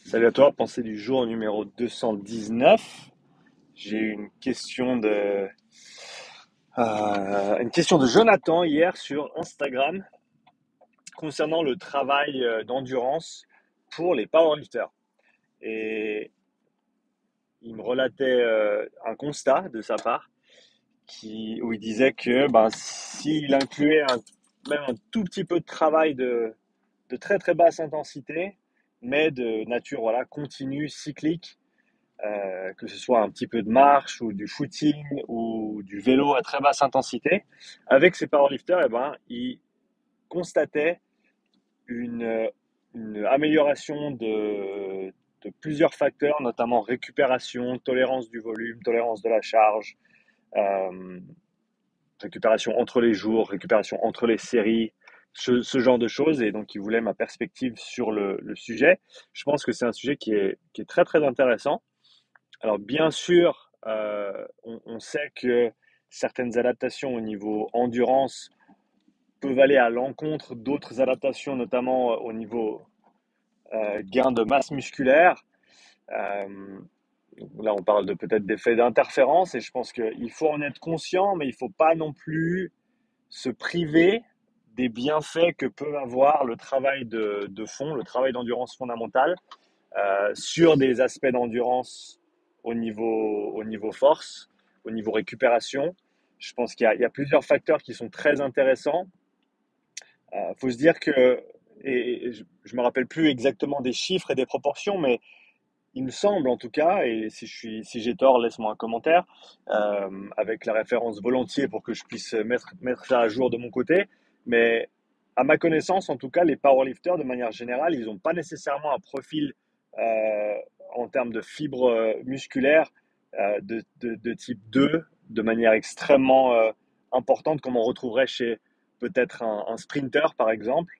Salut à toi, pensée du jour numéro 219. J'ai eu une question de Jonathan hier sur Instagram concernant le travail d'endurance pour les powerlifters. Et il me relatait un constat de sa part où il disait que s'il incluait même un tout petit peu de travail de très très basse intensité, mais de nature voilà, continue, cyclique, que ce soit un petit peu de marche ou du footing ou du vélo à très basse intensité, avec ces powerlifters, ils constataient une, une amélioration de plusieurs facteurs, notamment récupération, tolérance du volume, tolérance de la charge, euh, récupération entre les jours, récupération entre les séries, ce genre de choses. Et donc, ils voulaient ma perspective sur le sujet. Je pense que c'est un sujet qui est très, très intéressant. Alors bien sûr, on sait que certaines adaptations au niveau endurance peuvent aller à l'encontre d'autres adaptations, notamment au niveau gain de masse musculaire. Euh, Là, on parle de peut-être d'effets d'interférence et je pense qu'il faut en être conscient, mais il ne faut pas non plus se priver des bienfaits que peut avoir le travail de fond, le travail d'endurance fondamentale sur des aspects d'endurance au niveau force, au niveau récupération. Je pense qu'il y a plusieurs facteurs qui sont très intéressants. Faut se dire que, et je me rappelle plus exactement des chiffres et des proportions, mais il me semble en tout cas, et si j'ai tort, laisse-moi un commentaire, avec la référence volontiers pour que je puisse mettre ça à jour de mon côté. Mais à ma connaissance, en tout cas, les powerlifters, de manière générale, ils n'ont pas nécessairement un profil euh, en termes de fibres musculaires de type 2 de manière extrêmement importante, comme on retrouverait chez peut-être un sprinter, par exemple.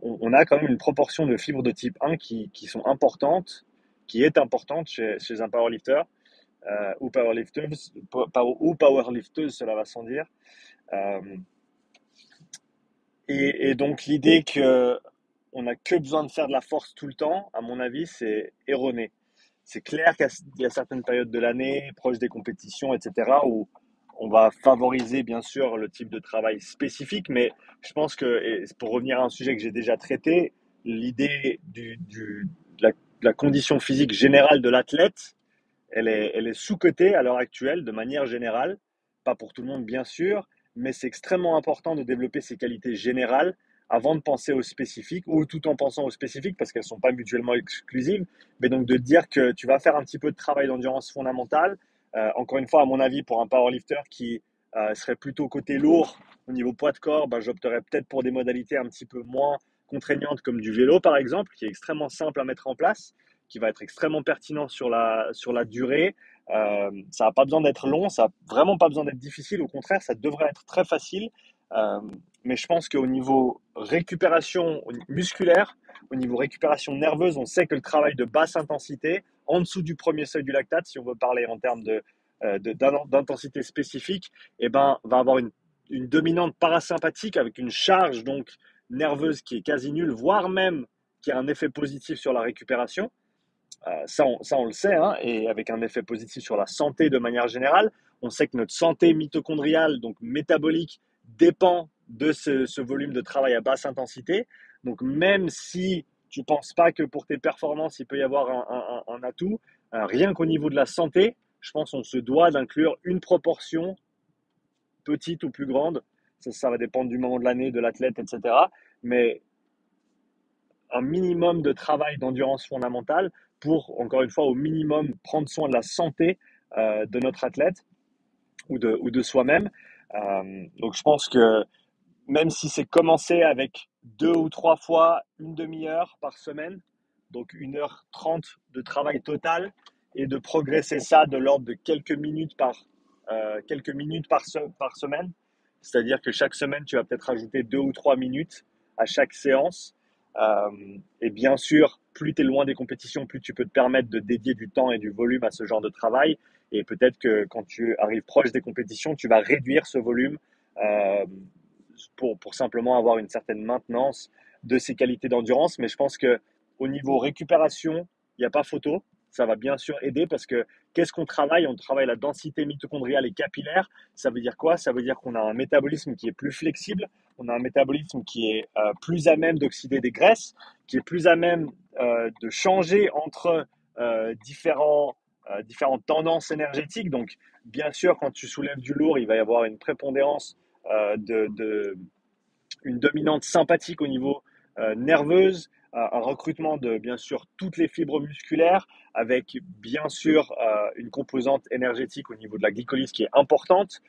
On a quand même une proportion de fibres de type 1 qui sont importantes, qui est importante chez un powerlifter ou powerlifteuse, cela va sans dire. Euh, et donc l'idée que on n'a que besoin de faire de la force tout le temps, à mon avis, c'est erroné. C'est clair qu'il y a certaines périodes de l'année, proches des compétitions, etc., où on va favoriser bien sûr le type de travail spécifique, mais je pense que, et pour revenir à un sujet que j'ai déjà traité, l'idée de la condition physique générale de l'athlète, elle est sous-cotée à l'heure actuelle de manière générale, pas pour tout le monde bien sûr, mais c'est extrêmement important de développer ces qualités générales avant de penser aux spécifiques ou tout en pensant aux spécifiques parce qu'elles ne sont pas mutuellement exclusives. Mais donc de dire que tu vas faire un petit peu de travail d'endurance fondamentale, encore une fois, à mon avis, pour un powerlifter qui serait plutôt côté lourd au niveau poids de corps, j'opterais peut-être pour des modalités un petit peu moins contraignantes comme du vélo par exemple, qui est extrêmement simple à mettre en place, qui va être extrêmement pertinent sur la durée. Ça n'a pas besoin d'être long, ça n'a vraiment pas besoin d'être difficile, au contraire, ça devrait être très facile. Euh, mais je pense qu'au niveau récupération musculaire, au niveau récupération nerveuse, on sait que le travail de basse intensité, en dessous du premier seuil du lactate, si on veut parler en termes d'intensité spécifique, va avoir une dominante parasympathique avec une charge donc nerveuse qui est quasi nulle, voire même qui a un effet positif sur la récupération. Ça, on le sait, hein, et avec un effet positif sur la santé de manière générale. On sait que notre santé mitochondriale, donc métabolique, dépend de ce volume de travail à basse intensité. Donc même si tu ne penses pas que pour tes performances, il peut y avoir un atout, rien qu'au niveau de la santé, je pense qu'on se doit d'inclure une proportion, petite ou plus grande, ça va dépendre du moment de l'année, de l'athlète, etc. Mais un minimum de travail d'endurance fondamentale pour, encore une fois, au minimum, prendre soin de la santé de notre athlète ou de soi-même. Donc je pense que même si c'est commencé avec 2 ou 3 fois une demi-heure par semaine, donc 1h30 de travail total, et de progresser ça de l'ordre de quelques minutes par semaine, c'est-à-dire que chaque semaine, tu vas peut-être rajouter 2 ou 3 minutes à chaque séance. Et bien sûr, plus tu es loin des compétitions, plus tu peux te permettre de dédier du temps et du volume à ce genre de travail. Et peut-être que quand tu arrives proche des compétitions, tu vas réduire ce volume euh, pour simplement avoir une certaine maintenance de ces qualités d'endurance. Mais je pense que au niveau récupération, il n'y a pas photo. Ça va bien sûr aider parce que qu'est-ce qu'on travaille? On travaille la densité mitochondriale et capillaire. Ça veut dire quoi? Ça veut dire qu'on a un métabolisme qui est plus flexible, on a un métabolisme qui est plus à même d'oxyder des graisses, qui est plus à même de changer entre différentes tendances énergétiques. Donc, bien sûr, quand tu soulèves du lourd, il va y avoir une prépondérance une dominante sympathique au niveau nerveuse, un recrutement de bien sûr toutes les fibres musculaires, avec bien sûr une composante énergétique au niveau de la glycolyse qui est importante,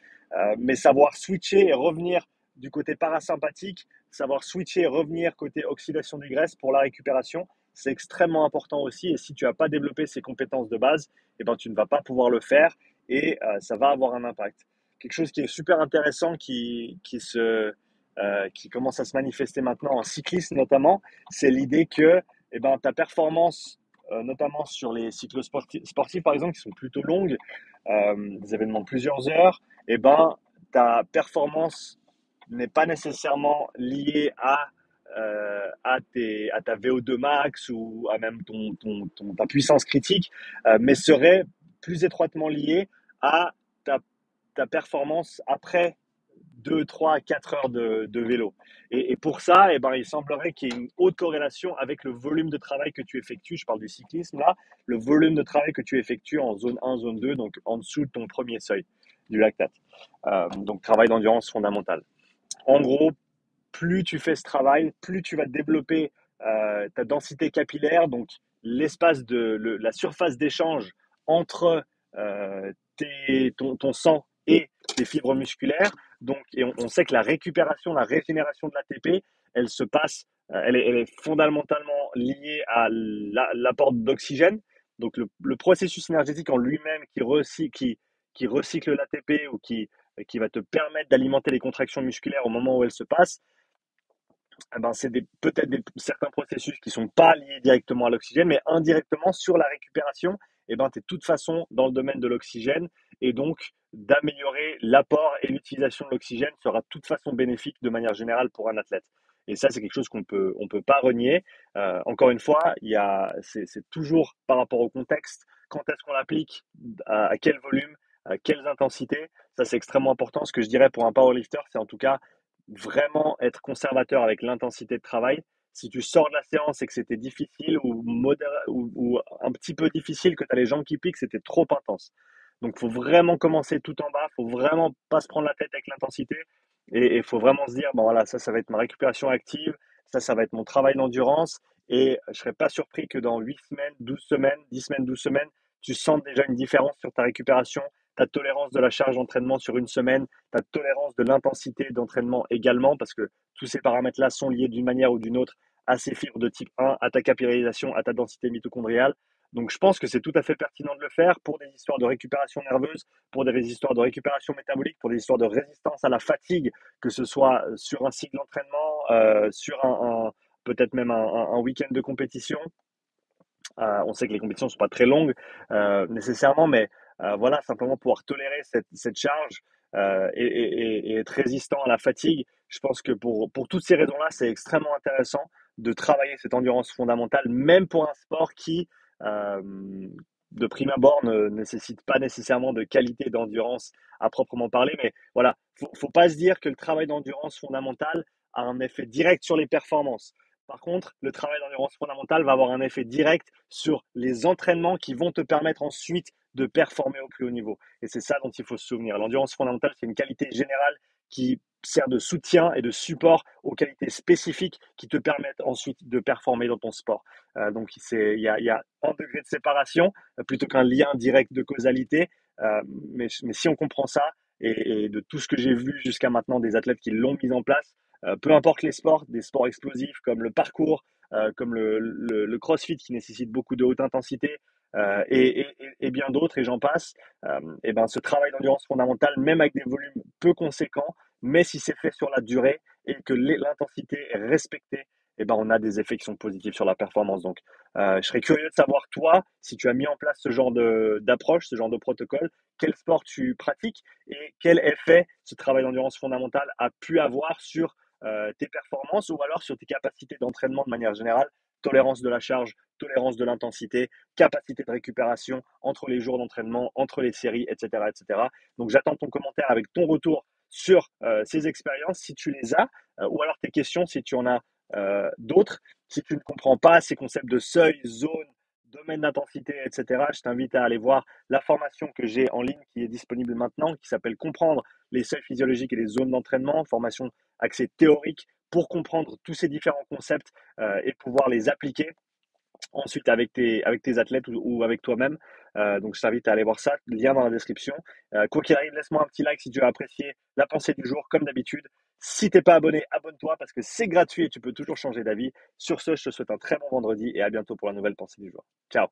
mais savoir switcher et revenir du côté parasympathique, savoir switcher et revenir côté oxydation des graisses pour la récupération, c'est extrêmement important aussi. Et si tu n'as pas développé ces compétences de base, eh ben, tu ne vas pas pouvoir le faire et ça va avoir un impact. Quelque chose qui est super intéressant qui commence à se manifester maintenant en cyclisme notamment, c'est l'idée que eh ben, ta performance, notamment sur les cyclos sportifs par exemple, qui sont plutôt longues, des événements de plusieurs heures, eh ben, ta performance n'est pas nécessairement liée à ta VO2 max ou à même ta puissance critique, mais serait plus étroitement liée à ta, ta performance après 2, 3, 4 heures de vélo. Et pour ça, eh ben, il semblerait qu'il y ait une haute corrélation avec le volume de travail que tu effectues. Je parle du cyclisme là, le volume de travail que tu effectues en zone 1, zone 2, donc en dessous de ton premier seuil du lactate. Donc travail d'endurance fondamentale. En gros, plus tu fais ce travail, plus tu vas développer ta densité capillaire, donc la surface d'échange entre ton sang et tes fibres musculaires. Donc, et on sait que la récupération, la régénération de l'ATP, elle se passe, elle est fondamentalement liée à l'apport d'oxygène. Donc, le processus énergétique en lui-même qui recycle l'ATP ou qui va te permettre d'alimenter les contractions musculaires au moment où elles se passent, eh ben, c'est peut-être certains processus qui ne sont pas liés directement à l'oxygène, mais indirectement sur la récupération, eh ben, tu es de toute façon dans le domaine de l'oxygène et donc d'améliorer l'apport et l'utilisation de l'oxygène sera de toute façon bénéfique de manière générale pour un athlète. Et ça, c'est quelque chose on peut pas renier. Encore une fois, c'est toujours par rapport au contexte. Quand est-ce qu'on l'applique, à quel volume, à quelles intensités. Ça, c'est extrêmement important. Ce que je dirais pour un powerlifter, c'est en tout cas vraiment être conservateur avec l'intensité de travail. Si tu sors de la séance et que c'était difficile ou un petit peu difficile, que tu as les jambes qui piquent, c'était trop intense. Donc, il faut vraiment commencer tout en bas. Il faut vraiment pas se prendre la tête avec l'intensité. Et il faut vraiment se dire, bon voilà, ça va être ma récupération active. Ça va être mon travail d'endurance. Et je ne serais pas surpris que dans 8 semaines, 12 semaines, 10 semaines, 12 semaines, tu sens déjà une différence sur ta récupération, ta tolérance de la charge d'entraînement sur une semaine, ta tolérance de l'intensité d'entraînement également, parce que tous ces paramètres-là sont liés d'une manière ou d'une autre à ces fibres de type 1, à ta capillarisation, à ta densité mitochondriale. Donc je pense que c'est tout à fait pertinent de le faire pour des histoires de récupération nerveuse, pour des histoires de récupération métabolique, pour des histoires de résistance à la fatigue, que ce soit sur un cycle d'entraînement, sur peut-être même un week-end de compétition. On sait que les compétitions ne sont pas très longues nécessairement, mais voilà, simplement pouvoir tolérer cette charge et être résistant à la fatigue. Je pense que pour toutes ces raisons-là, c'est extrêmement intéressant de travailler cette endurance fondamentale, même pour un sport qui, euh, de prime abord, ne nécessite pas nécessairement de qualité d'endurance à proprement parler. Mais voilà, faut pas se dire que le travail d'endurance fondamentale a un effet direct sur les performances. Par contre, le travail d'endurance fondamentale va avoir un effet direct sur les entraînements qui vont te permettre ensuite de performer au plus haut niveau. Et c'est ça dont il faut se souvenir. L'endurance fondamentale, c'est une qualité générale qui sert de soutien et de support aux qualités spécifiques qui te permettent ensuite de performer dans ton sport. Donc, il y a un degré de séparation plutôt qu'un lien direct de causalité. Mais si on comprend ça, et de tout ce que j'ai vu jusqu'à maintenant des athlètes qui l'ont mis en place, peu importe les sports, des sports explosifs comme le parcours, comme le crossfit qui nécessite beaucoup de haute intensité et bien d'autres, et j'en passe, et ben, ce travail d'endurance fondamentale, même avec des volumes peu conséquents, mais si c'est fait sur la durée et que l'intensité est respectée, et ben, on a des effets qui sont positifs sur la performance. Donc, je serais curieux de savoir, toi, si tu as mis en place ce genre d'approche, ce genre de protocole, quel sport tu pratiques et quel effet ce travail d'endurance fondamentale a pu avoir sur tes performances ou alors sur tes capacités d'entraînement de manière générale tolérance de la charge, tolérance de l'intensité, capacité de récupération entre les jours d'entraînement, entre les séries, etc., etc. Donc j'attends ton commentaire avec ton retour sur ces expériences, si tu les as, ou alors tes questions, si tu en as d'autres. Si tu ne comprends pas ces concepts de seuil, zone, domaine d'intensité, etc., je t'invite à aller voir la formation que j'ai en ligne qui est disponible maintenant, qui s'appelle Comprendre les seuils physiologiques et les zones d'entraînement, formation axée théorique pour comprendre tous ces différents concepts et pouvoir les appliquer ensuite avec tes athlètes ou avec toi-même. Donc je t'invite à aller voir ça, lien dans la description. Quoi qu'il arrive, laisse-moi un petit like si tu as apprécié la pensée du jour, comme d'habitude. Si t'es pas abonné, abonne-toi parce que c'est gratuit et tu peux toujours changer d'avis. Sur ce, je te souhaite un très bon vendredi et à bientôt pour la nouvelle pensée du jour. Ciao.